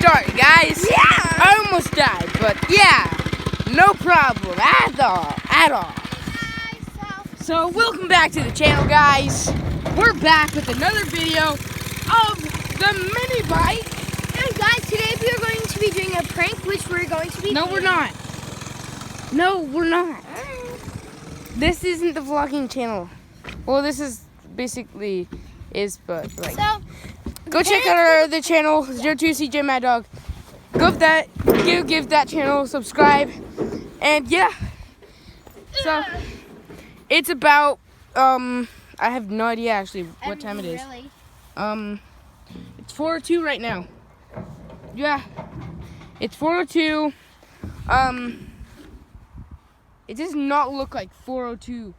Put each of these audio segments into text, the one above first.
Sorry, guys. Yeah. I almost died, but yeah, no problem at all. So welcome back to the channel, guys. We're back with another video of the mini bike. And guys, today we are going to be doing a prank, which we're going to be No, we're not. No, we're not. This isn't the vlogging channel. Well, this is basically but like. So, go check out our other channel, 02CJ Mad Dog. Go give that channel a subscribe, and yeah. So it's about I have no idea actually what time it is. Really? It's 4:02 right now. Yeah, it's 4:02. It does not look like 4:02.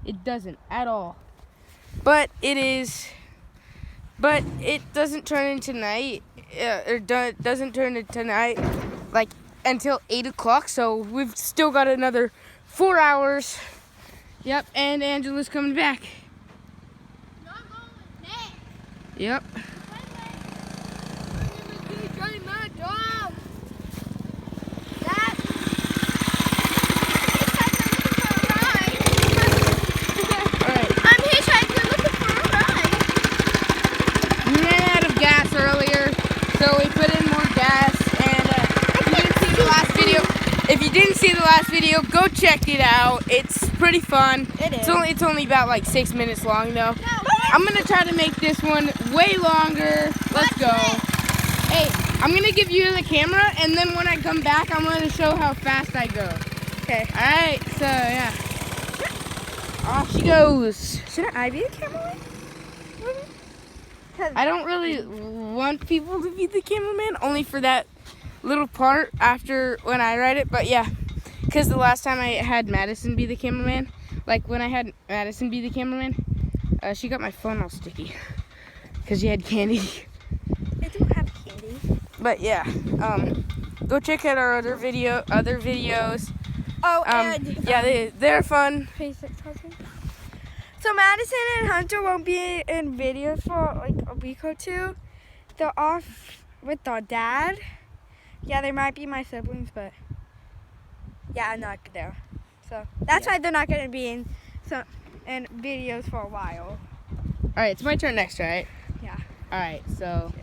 It doesn't at all. But it is. But it doesn't turn into night. Doesn't turn into night like until 8 o'clock. So we've still got another 4 hours. Yep, and Angela's coming back. No, I'm going with Nick. Yep. So we put in more gas, and if you didn't see the last video, go check it out. It's pretty fun. It is. It's only about like 6 minutes long though. I'm gonna try to make this one way longer. Let's go. Hey, I'm gonna give you the camera, and then when I come back, I'm gonna show how fast I go. Okay. All right. So yeah. Off she goes. Shouldn't I be the cameraman? I don't really want people to be the cameraman, only for that little part after when I write it. But yeah, because the last time I had Madison be the cameraman, like when I had Madison be the cameraman, she got my phone all sticky because she had candy. I don't have candy. But yeah, go check out our other videos. Oh, and yeah, they're fun. So Madison and Hunter won't be in videos for like a week or two. They're off with their dad. Yeah, they might be my siblings, but yeah, I'm not there. So that's why they're not going to be in videos for a while. All right, it's my turn next, right? Yeah. All right, so.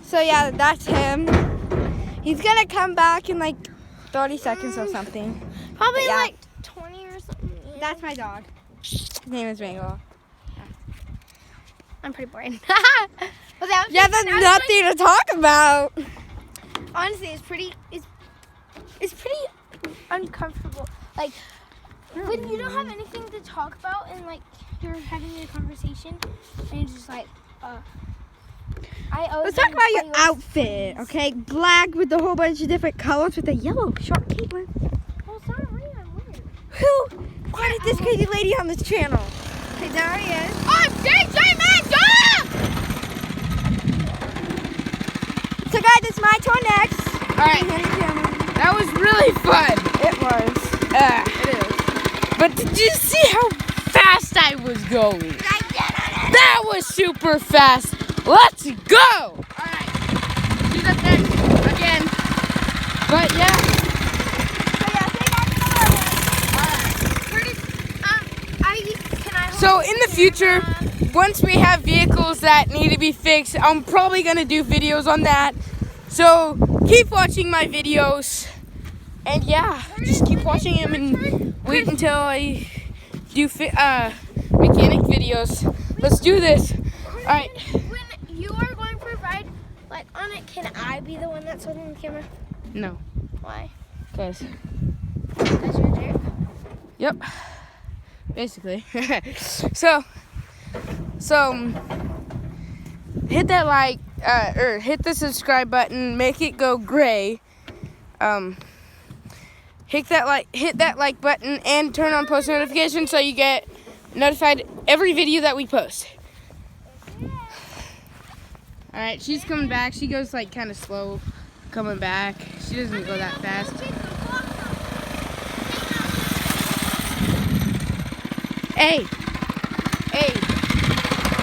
So yeah, that's him. He's gonna come back in like 30 seconds or something. Probably yeah. like 20 or something. Yeah. That's my dog. His name is Mango. I'm pretty bored. Yeah, there's nothing to talk about. Honestly, it's pretty uncomfortable. Like when you don't have anything to talk about and like you're having a conversation and you're just like, Let's talk about your outfit, okay? Black with a whole bunch of different colors with a yellow short cape. Oh, it's not weird. I'm weird. Why is this crazy lady on this channel? Okay, there he is. Oh, JJ Mad Dog! So guys, it's my turn next. All right. That was really fun. It was. It is. But did you see how fast I was going? That was super fast. Let's go! Alright. She's up next again. But yeah. So in the future, once we have vehicles that need to be fixed, I'm probably gonna do videos on that. So keep watching my videos. And yeah, just keep watching them and wait until I do mechanic videos. Let's do this. Alright. You are going for a ride, like on it, can I be the one that's holding the camera? No. Why? Because Because you're a jerk? Yep. basically. So hit that like, or hit the subscribe button, make it go gray. Hit that like button and turn on post notifications so you get notified every video that we post. All right, she's coming back. She goes like kind of slow coming back. She doesn't go that fast. Hey,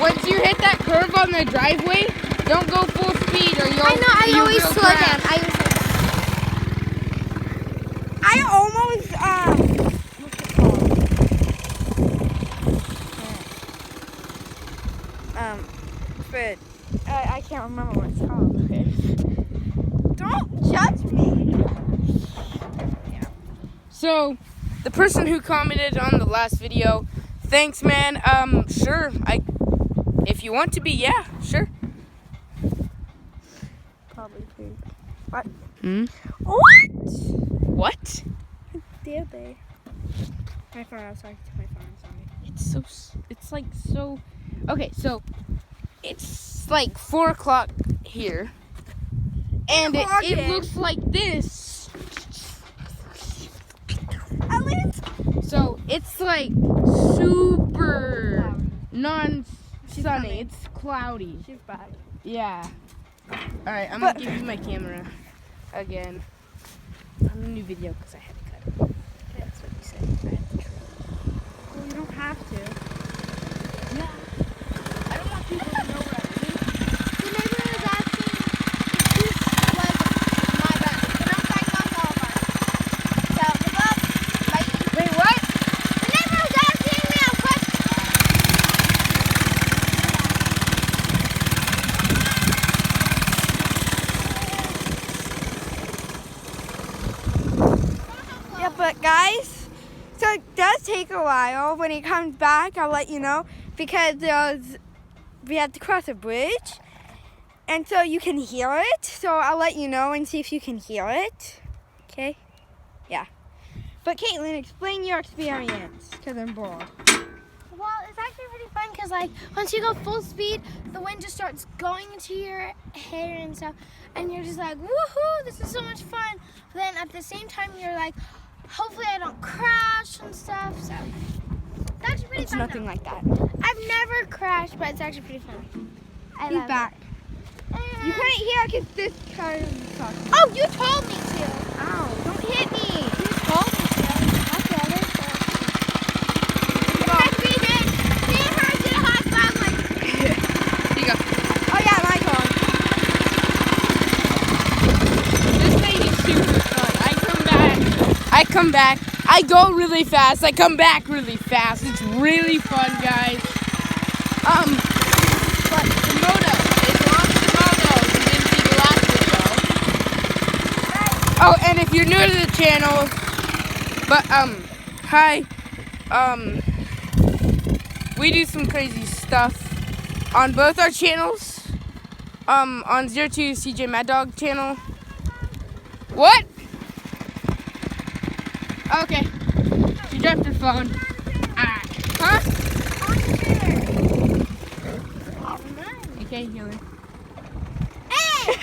once you hit that curve on the driveway, don't go full speed or you'll I always will slow crash. down. I almost what's it called? But I can't remember what it's called. Okay. Don't judge me. So, the person who commented on the last video, thanks, man. Sure. If you want to be, yeah, sure. Probably too. What? Hmm? What? What? Did they? My phone. I was talking to my phone. I'm sorry. It's like so. Okay, so it's like 4 o'clock here, and it looks like this. At least. So it's like super non-sunny. It's cloudy. She's back. Yeah. All right, I'm gonna give you my camera again on a new video because I had to cut it. That's what you said. I had to trim. Well, you don't have to. Yeah. I don't want people to know what I mean. The neighbor was asking if this was my gun. And I'm like, not all of ours. So, look up. Bye. Wait, what? The neighbor was asking me a question. Yeah, but guys, so it does take a while. When he comes back, I'll let you know because we have to cross a bridge, and so you can hear it. So I'll let you know and see if you can hear it. Okay? Yeah. But Caitlin, explain your experience because I'm bored. Well, it's actually pretty fun because, like, once you go full speed, the wind just starts going into your hair and stuff, and you're just like, woohoo, this is so much fun. But then at the same time, you're like, hopefully I don't crash and stuff. So that's actually pretty It's fun. nothing like that. I've never crashed, but it's actually pretty fun. I He's love back. it. You couldn't hear because this car was talking. Oh, you told me to. Ow, don't hit me. You told me to. Okay, I didn't say Expect me to hit. Me and her did a high five like. Here you go. Oh yeah, my car. This thing is super fun. I come back. I go really fast. I come back really fast. It's really fun, guys. But the moto is lost the moto. You didn't see the last video. Oh, and if you're new to the channel, but hi. We do some crazy stuff on both our channels. On 02 CJ Mad Dog channel. What? Okay. She dropped her phone. Ah. Huh? Okay, Healy. Hey!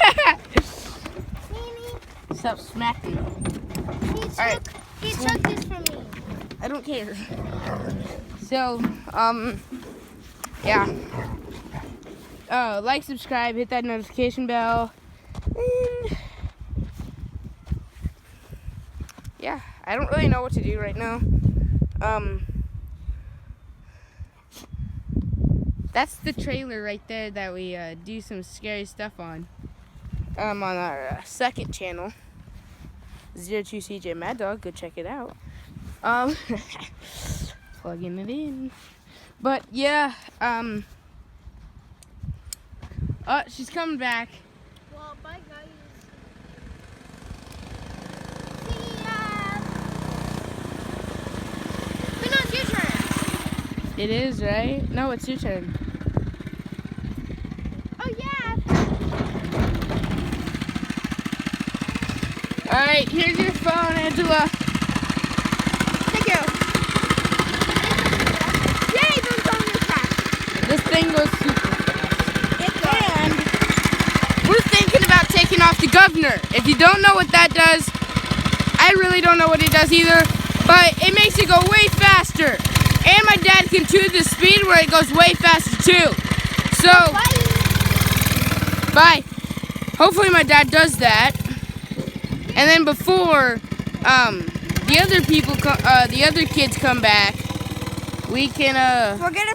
Stop smacking. He took this from me. I don't care. So, yeah. Like, subscribe, hit that notification bell. And yeah, I don't really know what to do right now. That's the trailer right there that we do some scary stuff on. On our second channel, 02 CJ Mad Dog. Go check it out. Plugging it in. But yeah, she's coming back. Well, bye guys. See ya. Wait, no, it's your turn. It is, right? No, it's your turn. Oh yeah. Alright, here's your phone, Angela. Thank you. thing goes super fast. And we're thinking about taking off the governor. If you don't know what that does, I really don't know what it does either, but it makes it go way faster. And my dad can tune the speed where it goes way faster too. So, bye. Hopefully my dad does that. And then before the other people, the other kids come back, we can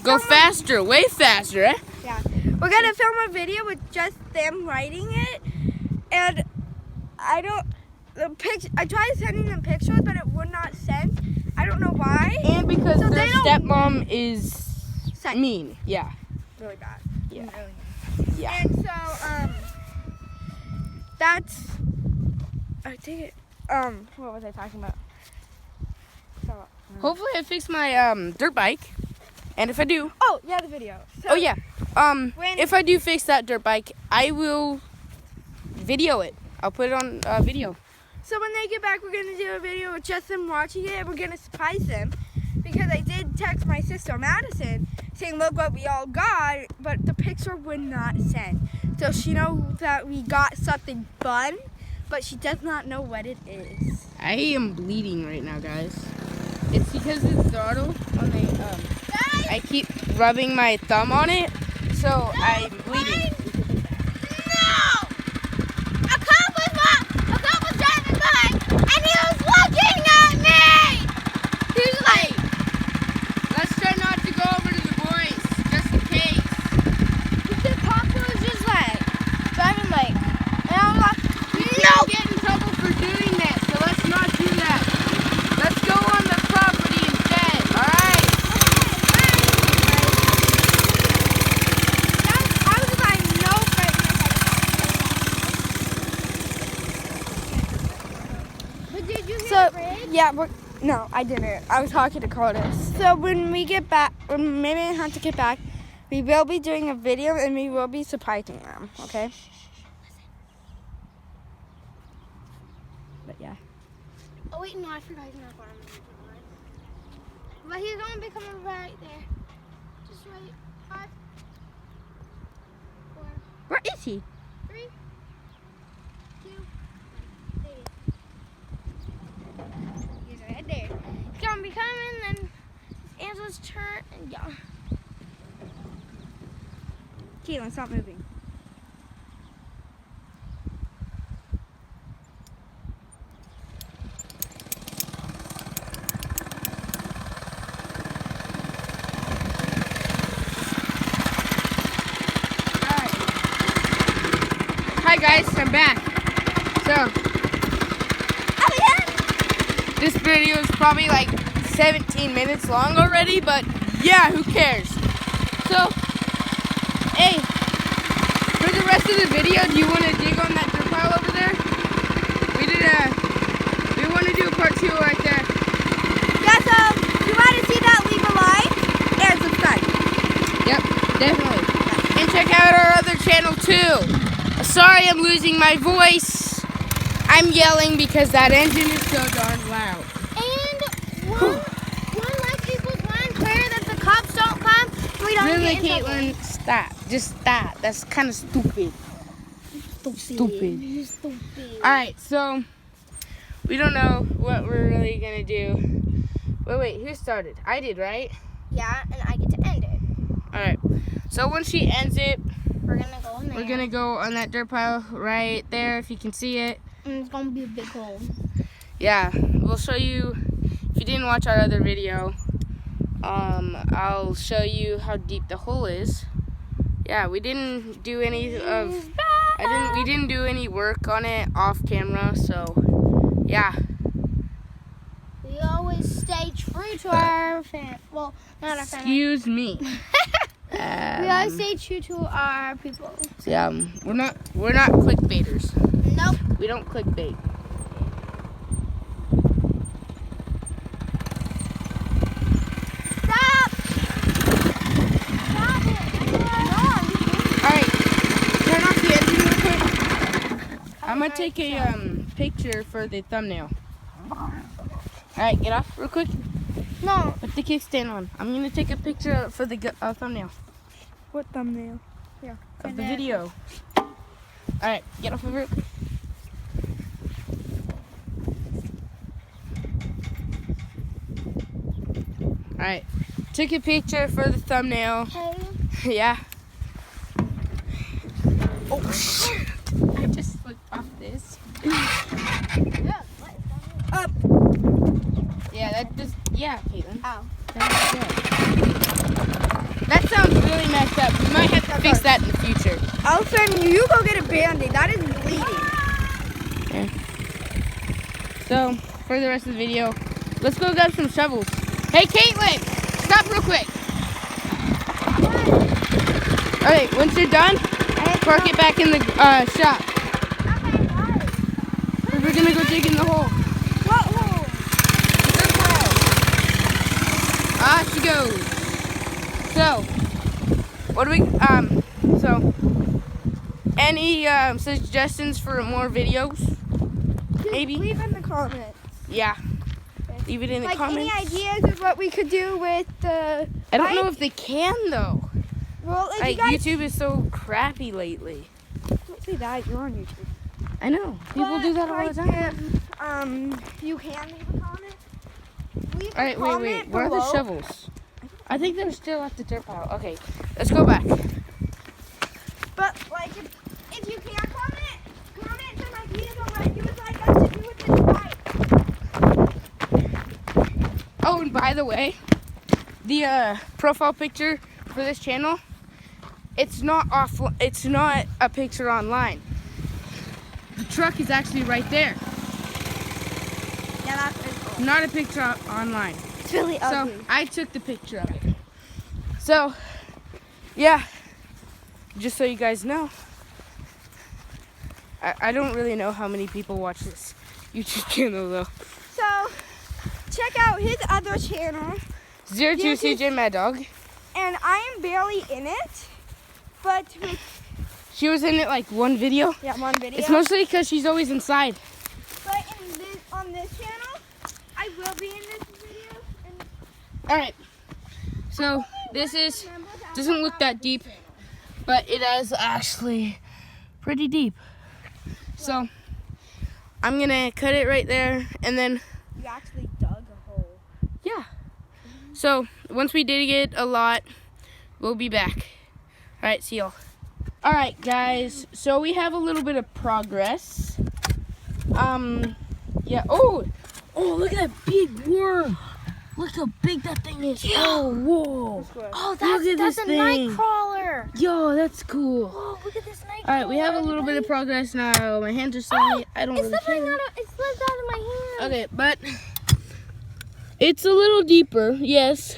go faster, way faster, eh? Yeah. We're gonna film a video with just them writing it, and I tried sending them pictures, but it would not send. I don't know why. And because their stepmom is mean. Yeah. Really bad. Yeah. Really mean. Yeah. And so that's. I think it. What was I talking about? So. Hopefully I fix my dirt bike. And if I do. Oh yeah, the video. So, Oh yeah. If I do fix that dirt bike, I will video it. I'll put it on video. So when they get back, we're gonna do a video with just them watching it, and we're gonna surprise them, because I did text my sister Madison saying, "Look what we all got," but the picture would not send. So she knows that we got something fun, but she does not know what it is. I am bleeding right now, guys. It's because the throttle on the I keep rubbing my thumb on it, so I'm bleeding. No! A cop was driving by, and he was looking at me! He was like, Let's try not to go over to the boys, just in case. the cop was just like, driving like, and I'm like, We can get in trouble for doing that, so let's not do that. Let's go on the property instead, alright? I was like, no, but did you hear So the bridge? yeah, no, I didn't. I was talking to Curtis. So when we get back, when maybe I have to get back, we will be doing a video and we will be surprising them. Okay. But yeah. Oh wait, no, I forgot he's not going to be coming. But he's going to be coming right there. Just right. 5, 4, Where is he? 3, 2, 1. There he is. He's right there. He's going to be coming, then it's Angela's turn, and yeah. Caitlin, stop moving. Hi guys, I'm back. So, this video is probably like 17 minutes long already, but yeah, who cares? So, hey, for the rest of the video, do you want to dig on that dirt pile over there? We want to do a part 2 right there. Yeah, so if you want to see that, leave a like and subscribe. Yep, definitely. And check out our other channel too. Sorry I'm losing my voice. I'm yelling because that engine is so darn loud. And one like equals one prayer that the cops don't come. We don't Really, get in trouble. Caitlin, stop. Just stop. That's kind of stupid. Stupid. You're stupid. Alright, so we don't know what we're really going to do. Wait, who started? I did, right? Yeah, and I get to end it. Alright, so when she ends it, We're gonna go in there. we're going to go on that dirt pile right there, if you can see it. And it's gonna be a big hole. Yeah, we'll show you, if you didn't watch our other video, I'll show you how deep the hole is. Yeah, we didn't do any we didn't do any work on it off camera, so yeah. We always stay true to our well, not our family. Excuse me. We always stay true to our people. Yeah, we're not clickbaiters. Nope. We don't clickbait. Stop! Stop it! Alright, turn off the engine real quick. I'm gonna take a picture for the thumbnail. Alright, get off real quick. No. Put the kickstand on. I'm gonna take a picture for the thumbnail. What thumbnail? Yeah. Of the video. Alright, get off of it. Alright, took a picture for the thumbnail. Hey. Yeah. Oh, shit. I just slipped off this. Yeah. Up. Yeah, that just, yeah, Caitlin. Ow. That's good. That sounds really messed up. We might have to fix that in the future. Elson, you go get a Band-Aid. That is bleeding. Okay. So, for the rest of the video, let's go grab some shovels. Hey, Caitlin! Stop real quick. Alright, once you're done, park it back in the shop. We're gonna go dig in the hole. What hole? Ah, she goes. So, what do we, any suggestions for more videos? Maybe? Leave in the comments. Yeah. Leave it in the comments. Any ideas of what we could do with the... I don't know if they can, though. Well, if Like, you guys... YouTube is so crappy lately. Don't say that. You're on YouTube. I know. People do that all the time. If, you can leave a comment. Leave All right, a wait. comment Where are the below. shovels? I think they're still at the dirt pile. Okay, let's go back. But, like, if you can't comment some ideas on what you would like us to do with this bike. Oh, and by the way, the profile picture for this channel, it's not a picture online. The truck is actually right there. Yeah, that's pretty cool. Not a picture online. It's really So ugly. I took the picture of it. So, yeah, just so you guys know, I don't really know how many people watch this YouTube channel though. So, check out his other channel. 02 CJ Mad Dog. And I am barely in it. But, She was in it like one video. yeah, one video. It's mostly because she's always inside. But on this channel, I will be in this video. And All right. So this doesn't look that deep, but it is actually pretty deep. So I'm gonna cut it right there, and then you actually dug a hole. yeah. So once we dig it a lot, we'll be back. All right, see y'all. All right, guys. So we have a little bit of progress. Yeah. Oh, look at that big worm. Look how big that thing is. Yeah. Oh, whoa. Oh, Look at that's this a thing. night crawler. Yo, that's cool. Oh, look at this night All right, we have a little bit of progress now. My hands are sweaty. I don't really care. It slipped out of my hand. Okay, but it's a little deeper. Yes,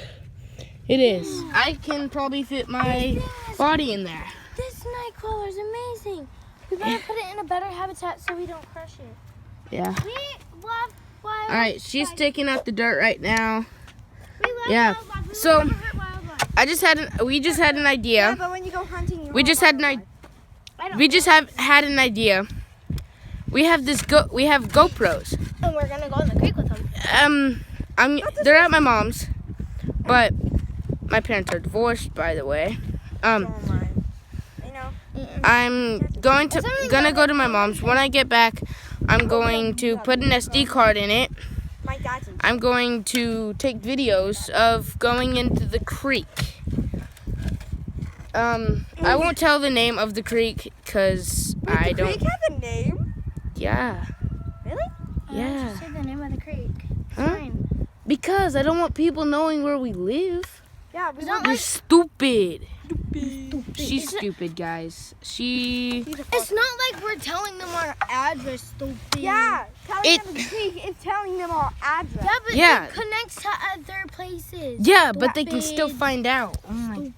it is. I can probably fit my body in there. This night crawler is amazing. We better put it in a better habitat so we don't crush it. Yeah. We love wildlife. All right, she's taking out the dirt right now. We love Yeah. wildlife. We So- will never hurt wildlife. We just had an idea. Yeah, but when you go hunting, you We won't just had find I don't We just had an idea. We have we have GoPros. And we're gonna go in the creek with them. They're at my mom's, but my parents are divorced, by the way. one. Oh my. You know. I'm gonna go to my mom's. When I get back, I'm going to put an SD card in it. My dad's in. I'm going to take videos of going into the creek. I won't tell the name of the creek because I The don't. creek has a name. Yeah. Really? Yeah. Just say the name of the creek. It's Huh? fine. Because I don't want people knowing where we live. Yeah, we don't want You're stupid. to She's stupid, guys. She. It's not like we're telling them our address, stupid. Yeah, telling It- them the creek is telling them our address. Yeah, but Yeah. it connects to other places. Yeah, but they can still Stupid. find out. Oh my god.